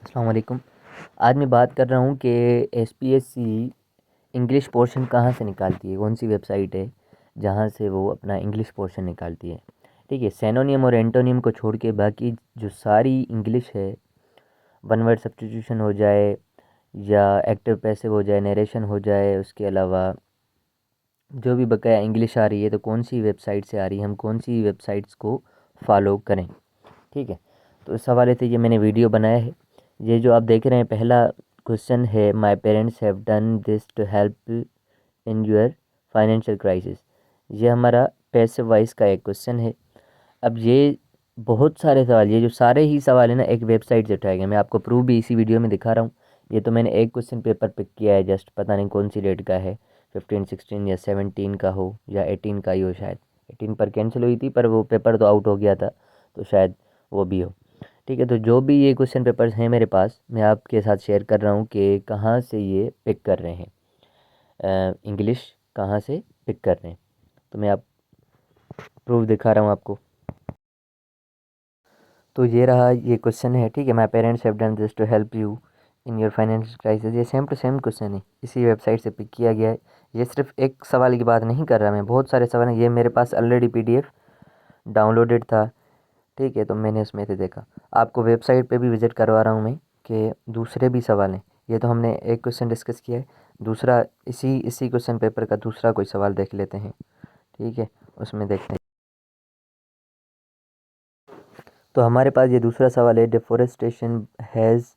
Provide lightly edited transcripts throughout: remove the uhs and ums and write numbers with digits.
अस्सलाम वालेकुम। आज मैं बात कर रहा हूँ कि एसपीएससी इंग्लिश पोर्शन कहाँ से निकालती है, कौन सी वेबसाइट है जहाँ से वो अपना इंग्लिश पोर्शन निकालती है। ठीक है, सिनोनिम और एंटोनिम को छोड़ के बाकी जो सारी इंग्लिश है, वन वर्ड सब्स्टिट्यूशन हो जाए या एक्टिव पैसिव हो जाए, नरेशन हो जाए, उसके अलावा जो भी बकाया इंग्लिश आ रही है तो कौन सी वेबसाइट से आ रही है, हम कौन सी वेबसाइट्स को फॉलो करें। ठीक है, तो इस हवाले से ये मैंने वीडियो बनाया है। ये जो आप देख रहे हैं पहला क्वेश्चन है, my parents have done this to help in your financial crisis. ये हमारा पैसिव वॉइस का एक क्वेश्चन है। अब ये बहुत सारे सवाल, ये जो सारे ही सवाल है ना एक वेबसाइट से उठाए गए। मैं आपको प्रूफ भी इसी वीडियो में दिखा रहा हूँ। ये तो मैंने एक क्वेश्चन पेपर पिक किया है, जस्ट पता नहीं कौन सी डेट का है, 15 16 या 17 का हो या 18 का ही हो, शायद 18 पर कैंसिल हुई थी, पर वो पेपर तो आउट हो गया था, तो शायद वो भी हो। ठीक है, तो जो भी ये क्वेश्चन पेपर्स हैं मेरे पास, मैं आपके साथ शेयर कर रहा हूँ कि कहाँ से ये पिक कर रहे हैं, इंग्लिश कहाँ से पिक कर रहे हैं। तो मैं आप प्रूफ दिखा रहा हूँ आपको। तो ये रहा, ये क्वेश्चन है। ठीक है, my parents have done this to help you in your financial crisis. ये सेम टू सेम क्वेश्चन है, इसी वेबसाइट से पिक किया गया है। ये सिर्फ एक सवाल की बात नहीं कर रहा, मैं बहुत सारे सवाल हैं। ये मेरे पास ऑलरेडी पीडीएफ डाउनलोडेड था। ठीक है, तो मैंने इसमें से देखा। आपको वेबसाइट पे भी विज़िट करवा रहा हूँ मैं कि दूसरे भी सवाल हैं। ये तो हमने एक क्वेश्चन डिस्कस किया है, दूसरा इसी इसी क्वेश्चन पेपर का दूसरा कोई सवाल देख लेते हैं। ठीक है, उसमें देखते हैं। तो हमारे पास ये दूसरा सवाल है, deforestation has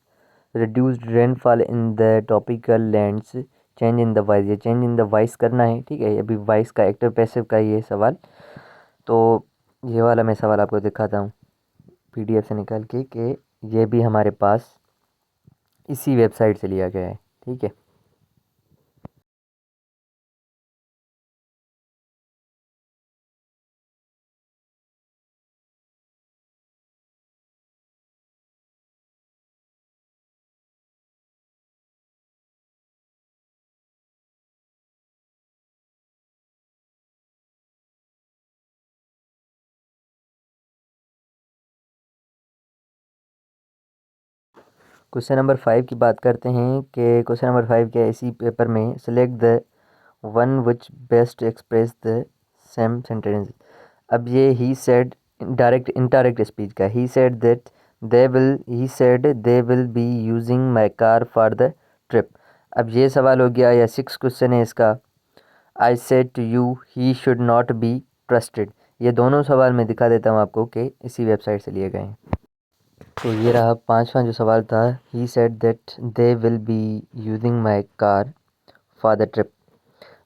reduced rainfall in the topical lands, change in the voice. ये चेंज इन द वॉइस करना है। ठीक है, अभी वॉइस का एक्टिव पैसिव का ये सवाल, तो ये वाला मैं सवाल आपको दिखाता हूँ पीडीएफ से निकाल के कि ये भी हमारे पास इसी वेबसाइट से लिया गया है। ठीक है, क्वेश्चन नंबर 5 की बात करते हैं कि क्वेश्चन नंबर 5 क्या है इसी पेपर में, select the one which best expresses the same sentence. अब ये he said direct indirect speech का, he said they will be using my car for the trip. अब ये सवाल हो गया, या 6 क्वेश्चन है इसका, I said to you he should not be trusted. ये दोनों सवाल मैं दिखा देता हूँ आपको कि इसी वेबसाइट से लिए गए हैं। तो ये रहा पांचवा जो सवाल था, he said that they will be using my car for the trip.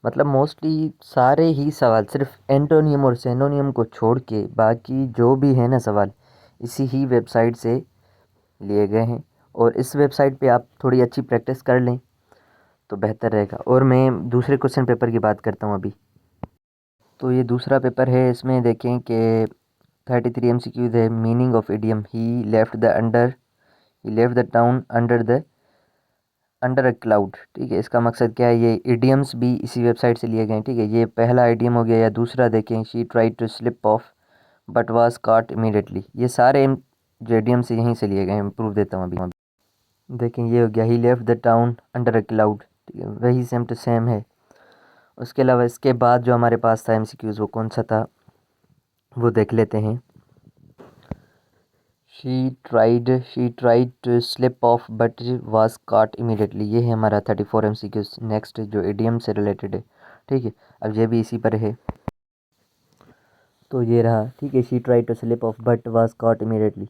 मतलब मोस्टली सारे ही सवाल सिर्फ एंटोनियम और सिनोनियम को छोड़ के बाकी जो भी है ना सवाल, इसी ही वेबसाइट से लिए गए हैं। और इस वेबसाइट पे आप थोड़ी अच्छी प्रैक्टिस कर लें तो बेहतर रहेगा। और मैं दूसरे क्वेश्चन पेपर की बात करता हूँ अभी। तो ये दूसरा पेपर है, इसमें देखें कि 33 MCQs है। Meaning of idiom, he left the town under a cloud. ठीक है, इसका मकसद क्या है, ये इडियम्स भी इसी वेबसाइट से लिए गए हैं। ठीक है, ये पहला इडियम हो गया। या दूसरा देखें, she try to slip off but was caught immediately. ये सारे जो इडियम्स यहीं से लिए गए हैं, प्रूफ देता हूँ अभी। देखें, ये हो गया, he left the town under a cloud. ठीक है, वही सेम टू सेम है। उसके अलावा इसके बाद जो हमारे पास था एमसीक्यूज़, वो कौन सा था वो देख लेते हैं। She tried to slip off but was caught immediately. ये है हमारा 34 MCQs। नेक्स्ट जो इडियम से रिलेटेड है। ठीक है, अब ये भी इसी पर है। तो ये रहा। ठीक है, she tried to slip off but was caught immediately.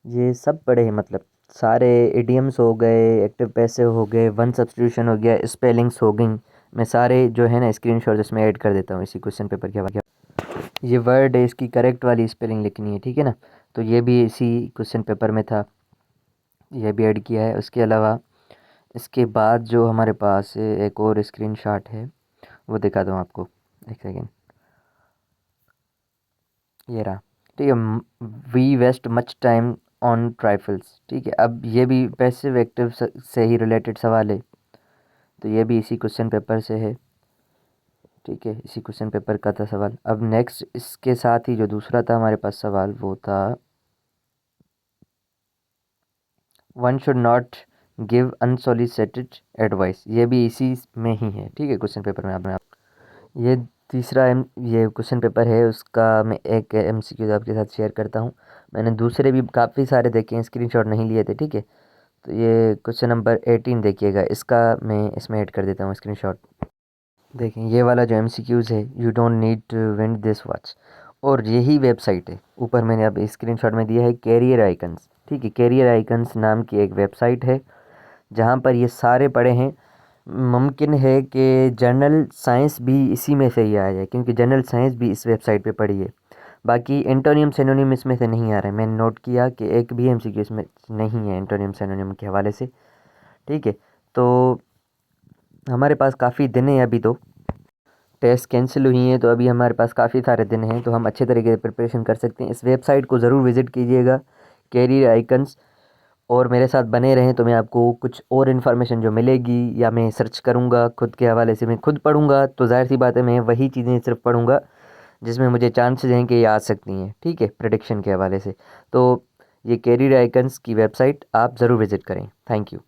ये सब पढ़े हैं, मतलब सारे इडियम्स हो गए, एक्टिव पैसिव हो गए, वन सब्स्टिट्यूशन हो गया, स्पेलिंग्स हो गई। मैं सारे जो है ना स्क्रीनशॉट इसमें ऐड कर देता हूँ इसी क्वेश्चन पेपर के हवाले। ये वर्ड है, इसकी करेक्ट वाली स्पेलिंग लिखनी है। ठीक है ना, तो ये भी इसी क्वेश्चन पेपर में था, ये भी ऐड किया है। उसके अलावा इसके बाद जो हमारे पास एक और स्क्रीनशॉट है वो दिखा दूँ आपको, एक सेकेंड। ये रहा। ठीक है, we waste much time on trifles. ठीक है, अब ये भी पैसिव एक्टिव से ही रिलेटेड सवाल है, तो ये भी इसी क्वेश्चन पेपर से है। ठीक है, इसी क्वेश्चन पेपर का था सवाल। अब नेक्स्ट इसके साथ ही जो दूसरा था हमारे पास सवाल, वो था one should not give unsolicited advice, ये भी इसी में ही है, ठीक है, क्वेश्चन पेपर में आपने ये तीसरा ये क्वेश्चन पेपर है, उसका मैं एक MCQ आपके साथ शेयर करता हूँ। मैंने दूसरे भी काफ़ी सारे देखे हैं, स्क्रीनशॉट नहीं लिए थे, ठीक है। तो ये क्वेश्चन नंबर 18 देखिएगा, इसका मैं इसमें ऐड कर देता हूँ स्क्रीनशॉट। देखें ये वाला जो MCQs है, you don't need to win this watch, और यही वेबसाइट है, ऊपर मैंने अब स्क्रीनशॉट में दिया है कैरियर आइकन्स, ठीक है। कैरियर आइकन्स नाम की एक वेबसाइट है जहाँ पर ये सारे पड़े हैं। मुमकिन है कि जनरल साइंस भी इसी में से ही आ जाए, क्योंकि जनरल साइंस भी इस वेबसाइट पे पड़ी है। बाकी एंटोनियम सिनोनिम इसमें से नहीं आ रहा है, मैंने नोट किया कि एक भी MCQ इसमें नहीं है एंटोनियम सिनोनिम के हवाले से, ठीक है। तो हमारे पास काफ़ी दिन है, अभी तो टेस्ट कैंसिल हुई हैं, तो अभी हमारे पास काफ़ी सारे दिन हैं, तो हम अच्छे तरीके से प्रिपरेशन कर सकते हैं। इस वेबसाइट को ज़रूर विज़िट कीजिएगा, कैरियर आइकन्स, और मेरे साथ बने रहें, तो मैं आपको कुछ और इन्फॉर्मेशन जो मिलेगी या मैं सर्च करूँगा खुद के हवाले से, मैं खुद पढ़ूँगा, तो ज़ाहिर सी बात है मैं वही चीज़ें सिर्फ पढ़ूँगा जिसमें मुझे चांसेस हैं कि ये आ सकती हैं, ठीक है, प्रेडिक्शन के हवाले से। तो ये कैरियर आइकन्स की वेबसाइट आप ज़रूर विज़िट करें। Thank you.